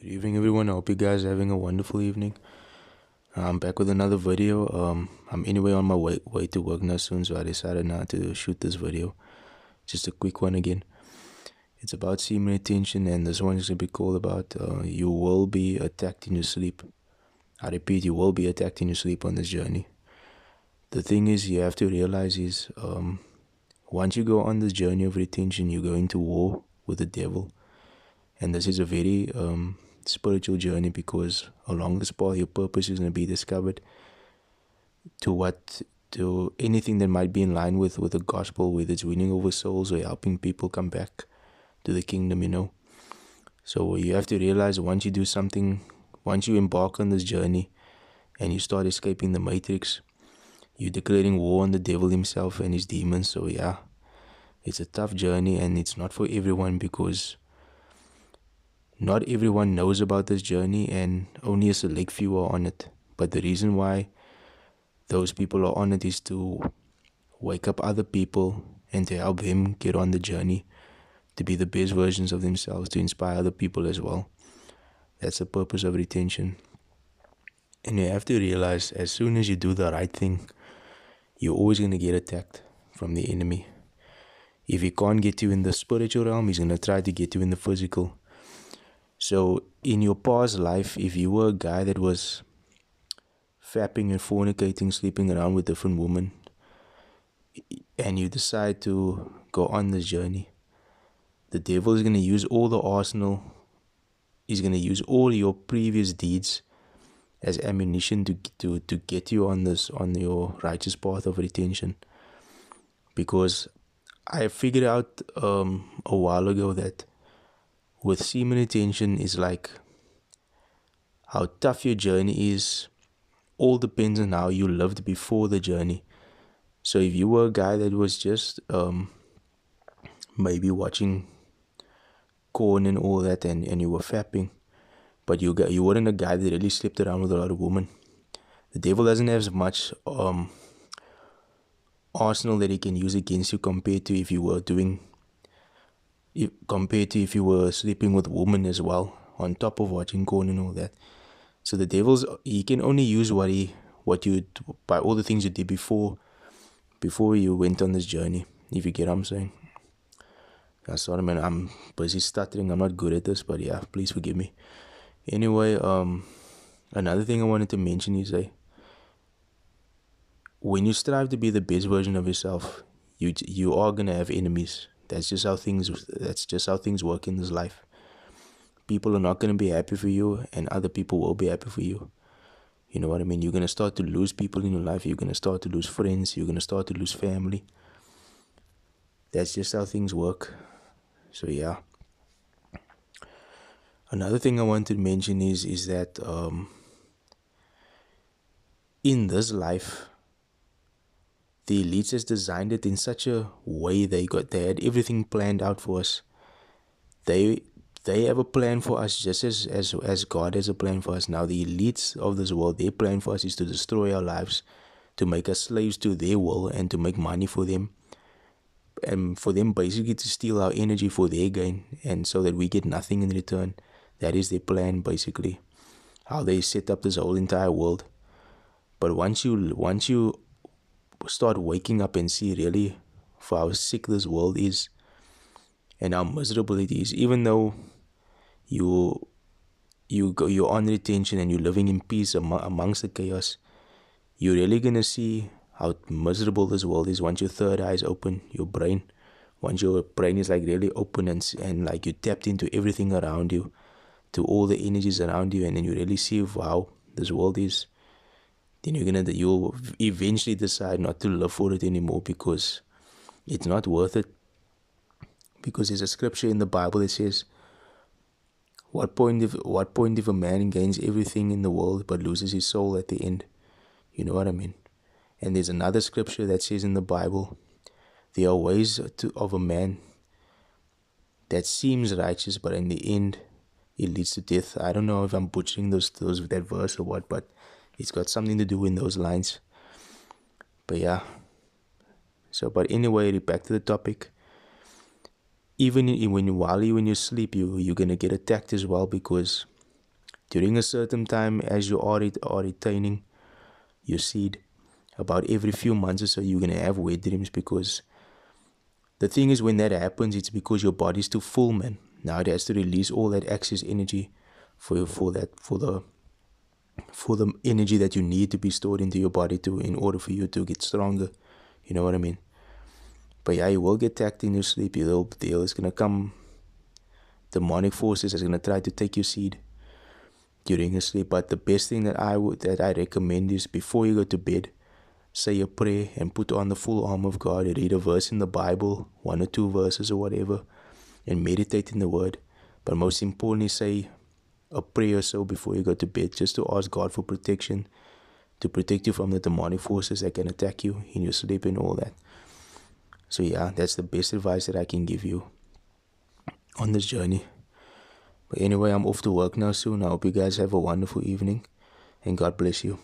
Good evening, everyone. I hope you guys are having a wonderful evening. I'm back with another video. I'm anyway on my way to work now soon, so I decided now to shoot this video. Just a quick one again. It's about semen retention, and this one is gonna be called about you will be attacked in your sleep. I repeat, you will be attacked in your sleep on this journey. The thing is, you have to realize is once you go on this journey of retention, you go into war with the devil, and this is a very spiritual journey, because along this path your purpose is going to be discovered to anything that might be in line with the gospel, whether it's winning over souls or helping people come back to the kingdom. So you have to realize, once you do something, once you embark on this journey and you start escaping the matrix, you're declaring war on the devil himself and his demons. So yeah, it's a tough journey, and it's not for everyone, because not everyone knows about this journey, and only a select few are on it. But the reason why those people are on it is to wake up other people and to help them get on the journey to be the best versions of themselves, to inspire other people as well. That's the purpose of retention. And you have to realize, as soon as you do the right thing, you're always going to get attacked from the enemy. If he can't get you in the spiritual realm, he's going to try to get you in the physical. So in your past life, if you were a guy that was fapping and fornicating, sleeping around with different women, and you decide to go on this journey, the devil is going to use all the arsenal. He's going to use all your previous deeds as ammunition to get you on your righteous path of retention. Because I figured out a while ago that with semen retention is like how tough your journey is. All depends on how you lived before the journey. So if you were a guy that was just maybe watching corn and all that, and you were fapping, but you weren't a guy that really slept around with a lot of women, the devil doesn't have as much arsenal that he can use against you compared to if you were if you were sleeping with women as well, on top of watching corn and all that. So the he can only use by all the things you did before you went on this journey, if you get what I'm saying. Sorry man, I'm busy stuttering. I'm not good at this, but yeah, please forgive me. Anyway, another thing I wanted to mention is when you strive to be the best version of yourself, you are gonna have enemies. That's just how things work in this life. People are not gonna be happy for you, and other people will be happy for you. You know what I mean? You're gonna start to lose people in your life. You're gonna start to lose friends. You're gonna start to lose family. That's just how things work. So yeah. Another thing I want to mention is that in this life, the elites has designed it in such a way. They had everything planned out for us. They have a plan for us, just as God has a plan for us. Now the elites of this world, their plan for us is to destroy our lives, to make us slaves to their will, and to make money for them, and for them basically to steal our energy for their gain, and so that we get nothing in return. That is their plan, basically, how they set up this whole entire world. But once you start waking up and see really for how sick this world is and how miserable it is, even though you're on retention and you're living in peace amongst the chaos, you're really gonna see how miserable this world is once your third eye is open, once your brain is like really open, and like you tapped into everything around you, to all the energies around you, and then you really see how this world is. Then you'll eventually decide not to live for it anymore, because it's not worth it. Because there's a scripture in the Bible that says, what point if a man gains everything in the world but loses his soul at the end? You know what I mean? And there's another scripture that says in the Bible, there are ways of a man that seems righteous, but in the end it leads to death. I don't know if I'm butchering that verse or what, but it's got something to do in those lines. But yeah. So, but anyway, back to the topic. Even when you sleep, you're gonna get attacked as well, because During a certain time, as you are retaining your seed, about every few months or so, you're going to have wet dreams, because the thing is, when that happens, it's because your body's too full, man. Now it has to release all that excess energy for the energy that you need to be stored into your body to in order for you to get stronger. You know what I mean? But yeah, you will get attacked in your sleep. There's gonna come demonic forces that's gonna try to take your seed during your sleep. But the best thing that I recommend is, before you go to bed, say a prayer and put on the full armor of God. Read a verse in the Bible, 1 or 2 verses or whatever, and meditate in the Word. But most importantly, say a prayer or so before you go to bed, just to ask God for protection, to protect you from the demonic forces that can attack you in your sleep and all that. So yeah, that's the best advice that I can give you on this journey. But anyway, I'm off to work now soon. I hope you guys have a wonderful evening, and God bless you.